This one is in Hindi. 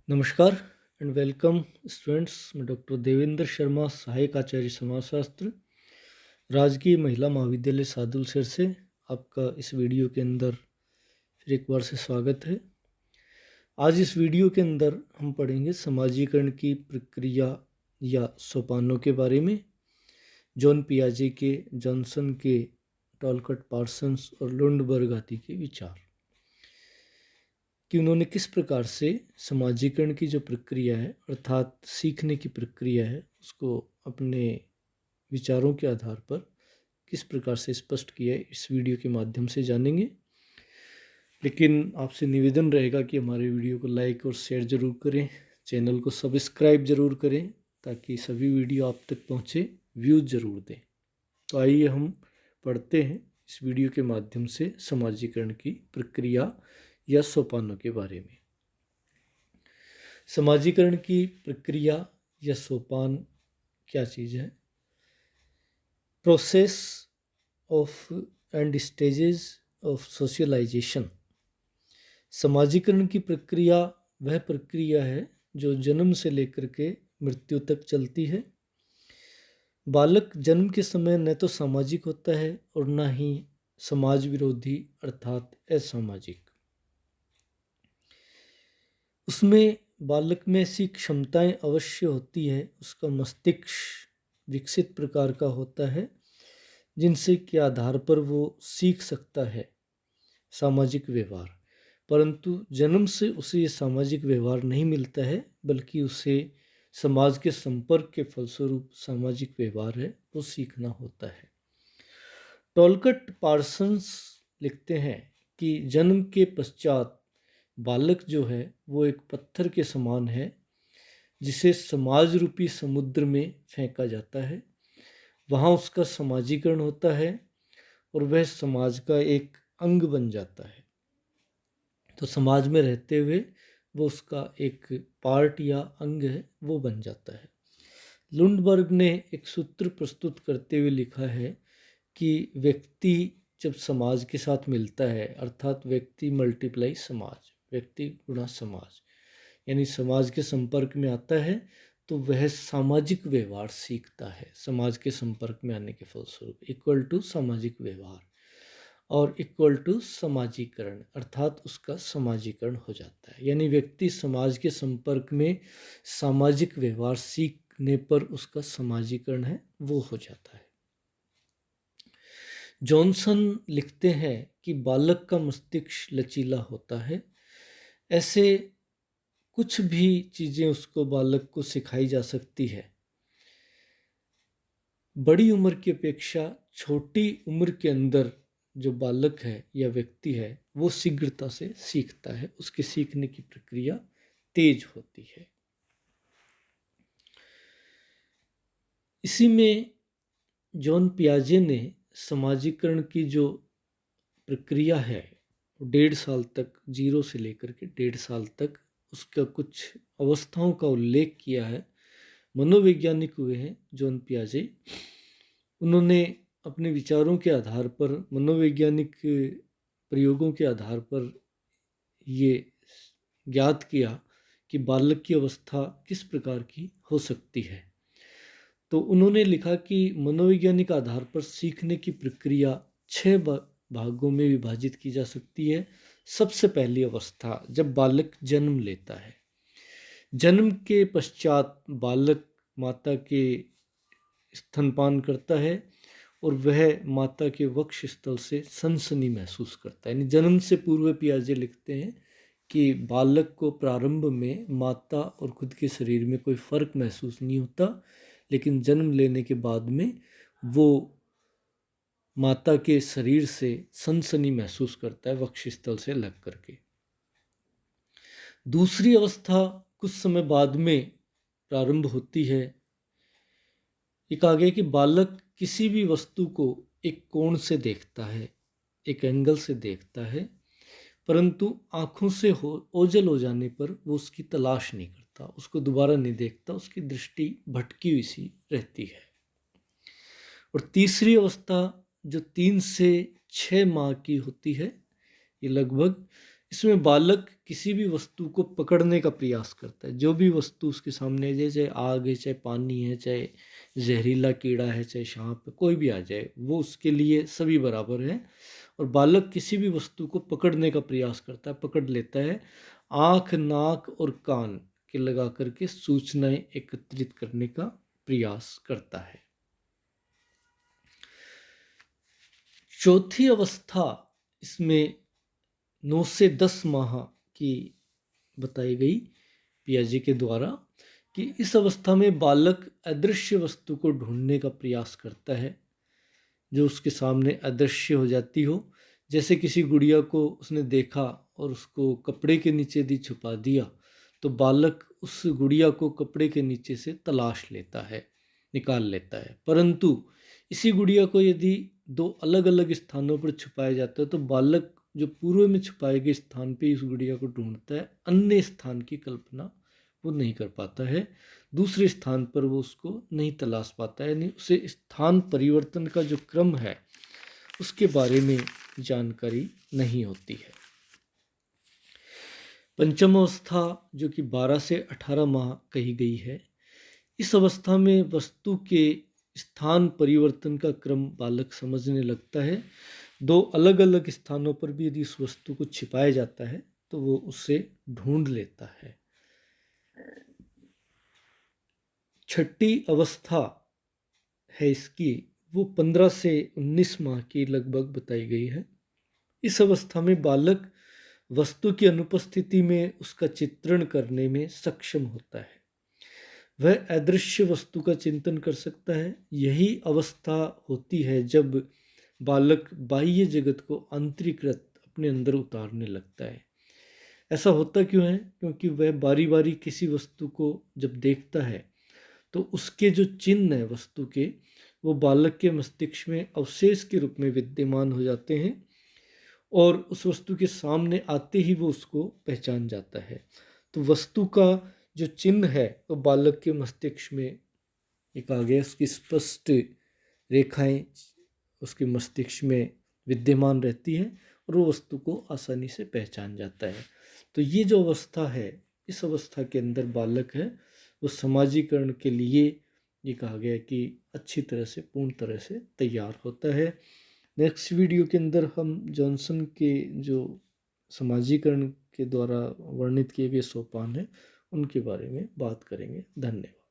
नमस्कार एंड वेलकम स्टूडेंट्स। मैं डॉक्टर देवेंद्र शर्मा, सहायक आचार्य समाजशास्त्र, राजकीय महिला महाविद्यालय सादुलसर से आपका इस वीडियो के अंदर फिर एक बार से स्वागत है। आज इस वीडियो के अंदर हम पढ़ेंगे समाजीकरण की प्रक्रिया या सोपानों के बारे में। जॉन पियाजे के, जॉनसन के, टॉलकट पार्सन्स और लुंडबर्ग आदि के विचार कि उन्होंने किस प्रकार से समाजीकरण की जो प्रक्रिया है अर्थात सीखने की प्रक्रिया है उसको अपने विचारों के आधार पर किस प्रकार से स्पष्ट किया है, इस वीडियो के माध्यम से जानेंगे। लेकिन आपसे निवेदन रहेगा कि हमारे वीडियो को लाइक और शेयर ज़रूर करें, चैनल को सब्सक्राइब ज़रूर करें ताकि सभी वीडियो आप तक पहुँचे, व्यूज़ ज़रूर दें। तो आइए हम पढ़ते हैं इस वीडियो के माध्यम से समाजीकरण की प्रक्रिया या सोपानों के बारे में। समाजीकरण की प्रक्रिया या सोपान क्या चीज़ है? Process of and stages of socialization. समाजीकरण की प्रक्रिया वह प्रक्रिया है जो जन्म से लेकर के मृत्यु तक चलती है। बालक जन्म के समय न तो सामाजिक होता है और न ही समाज विरोधी अर्थात असामाजिक। उसमें बालक में ऐसी क्षमताएं अवश्य होती है, उसका मस्तिष्क विकसित प्रकार का होता है जिनसे के आधार पर वो सीख सकता है सामाजिक व्यवहार। परंतु जन्म से उसे ये सामाजिक व्यवहार नहीं मिलता है, बल्कि उसे समाज के संपर्क के फलस्वरूप सामाजिक व्यवहार है वो सीखना होता है। टॉलकट पार्सन्स लिखते हैं कि जन्म के पश्चात बालक जो है वो एक पत्थर के समान है जिसे समाज रूपी समुद्र में फेंका जाता है। वहाँ उसका समाजीकरण होता है और वह समाज का एक अंग बन जाता है। तो समाज में रहते हुए वो उसका एक पार्ट या अंग है वो बन जाता है। लुंडबर्ग ने एक सूत्र प्रस्तुत करते हुए लिखा है कि व्यक्ति जब समाज के साथ मिलता है अर्थात व्यक्ति मल्टीप्लाई समाज, व्यक्ति गुणा समाज, यानी समाज के संपर्क में आता है तो वह सामाजिक व्यवहार सीखता है। समाज के संपर्क में आने के फलस्वरूप इक्वल टू सामाजिक व्यवहार और इक्वल टू समाजीकरण अर्थात उसका समाजीकरण हो जाता है। यानी व्यक्ति समाज के संपर्क में सामाजिक व्यवहार सीखने पर उसका समाजीकरण है वो हो जाता है। जॉनसन लिखते हैं कि बालक का मस्तिष्क लचीला होता है। ऐसे कुछ भी चीज़ें उसको बालक को सिखाई जा सकती है। बड़ी उम्र की अपेक्षा छोटी उम्र के अंदर जो बालक है या व्यक्ति है वो शीघ्रता से सीखता है, उसके सीखने की प्रक्रिया तेज होती है। इसी में जॉन पियाजे ने समाजीकरण की जो प्रक्रिया है 1.5 साल तक, 0 से लेकर के 1.5 साल तक उसका कुछ अवस्थाओं का उल्लेख किया है। मनोवैज्ञानिक हुए हैं जॉन पियाजे। उन्होंने अपने विचारों के आधार पर, मनोवैज्ञानिक प्रयोगों के आधार पर ये ज्ञात किया कि बालक की अवस्था किस प्रकार की हो सकती है। तो उन्होंने लिखा कि मनोवैज्ञानिक आधार पर सीखने की प्रक्रिया 6 भागों में विभाजित की जा सकती है। सबसे पहली अवस्था जब बालक जन्म लेता है। जन्म के पश्चात बालक माता के स्तनपान करता है और वह माता के वक्ष स्थल से सनसनी महसूस करता है। यानी जन्म से पूर्व पियाजे लिखते हैं कि बालक को प्रारंभ में माता और खुद के शरीर में कोई फर्क महसूस नहीं होता, लेकिन जन्म लेने के बाद में वो माता के शरीर से सनसनी महसूस करता है वक्ष स्थल से लग करके। दूसरी अवस्था कुछ समय बाद में प्रारंभ होती है। एक आगे कि बालक किसी भी वस्तु को एक कोण से देखता है, एक एंगल से देखता है, परंतु आँखों से ओझल हो जाने पर वो उसकी तलाश नहीं करता, उसको दोबारा नहीं देखता, उसकी दृष्टि भटकी हुई सी रहती है। और तीसरी अवस्था जो 3 से 6 माह की होती है, ये लगभग, इसमें बालक किसी भी वस्तु को पकड़ने का प्रयास करता है। जो भी वस्तु उसके सामने है, चाहे आग है, चाहे पानी है, चाहे जहरीला कीड़ा है, चाहे सांप है, कोई भी आ जाए, वो उसके लिए सभी बराबर है। और बालक किसी भी वस्तु को पकड़ने का प्रयास करता है, पकड़ लेता है। आँख, नाक और कान के लगा करके सूचनाएं एकत्रित करने का प्रयास करता है। चौथी अवस्था इसमें 9 से 10 माह की बताई गई पियाजे के द्वारा कि इस अवस्था में बालक अदृश्य वस्तु को ढूंढने का प्रयास करता है जो उसके सामने अदृश्य हो जाती हो। जैसे किसी गुड़िया को उसने देखा और उसको कपड़े के नीचे दी छुपा दिया, तो बालक उस गुड़िया को कपड़े के नीचे से तलाश लेता है, निकाल लेता है। परंतु इसी गुड़िया को यदि दो अलग अलग स्थानों पर छुपाया जाता है तो बालक जो पूर्व में छुपाए गए स्थान पे इस गुड़िया को ढूंढता है, अन्य स्थान की कल्पना वो नहीं कर पाता है, दूसरे स्थान पर वो उसको नहीं तलाश पाता है, यानी उसे स्थान परिवर्तन का जो क्रम है उसके बारे में जानकारी नहीं होती है। पंचम अवस्था जो कि 12 से 18 माह कही गई है, इस अवस्था में वस्तु के स्थान परिवर्तन का क्रम बालक समझने लगता है। दो अलग अलग स्थानों पर भी यदि उस वस्तु को छिपाया जाता है तो वो उसे ढूंढ लेता है। छठी अवस्था है इसकी, वो 15 से 19 माह की लगभग बताई गई है। इस अवस्था में बालक वस्तु की अनुपस्थिति में उसका चित्रण करने में सक्षम होता है। वह अदृश्य वस्तु का चिंतन कर सकता है। यही अवस्था होती है जब बालक बाह्य जगत को आंतरिकृत अपने अंदर उतारने लगता है। ऐसा होता क्यों है? क्योंकि वह बारी बारी किसी वस्तु को जब देखता है तो उसके जो चिन्ह है वस्तु के, वो बालक के मस्तिष्क में अवशेष के रूप में विद्यमान हो जाते हैं और उस वस्तु के सामने आते ही वो उसको पहचान जाता है। तो वस्तु का जो चिन्ह है वो बालक के मस्तिष्क में एक आ गया, उसकी स्पष्ट रेखाएं उसके मस्तिष्क में विद्यमान रहती हैं और वो वस्तु को आसानी से पहचान जाता है। तो ये जो अवस्था है, इस अवस्था के अंदर बालक है वो समाजीकरण के लिए, ये कहा गया कि अच्छी तरह से, पूर्ण तरह से तैयार होता है। नेक्स्ट वीडियो के अंदर हम जॉनसन के जो समाजीकरण के द्वारा वर्णित किए गए सोपान हैं उनके बारे में बात करेंगे। धन्यवाद।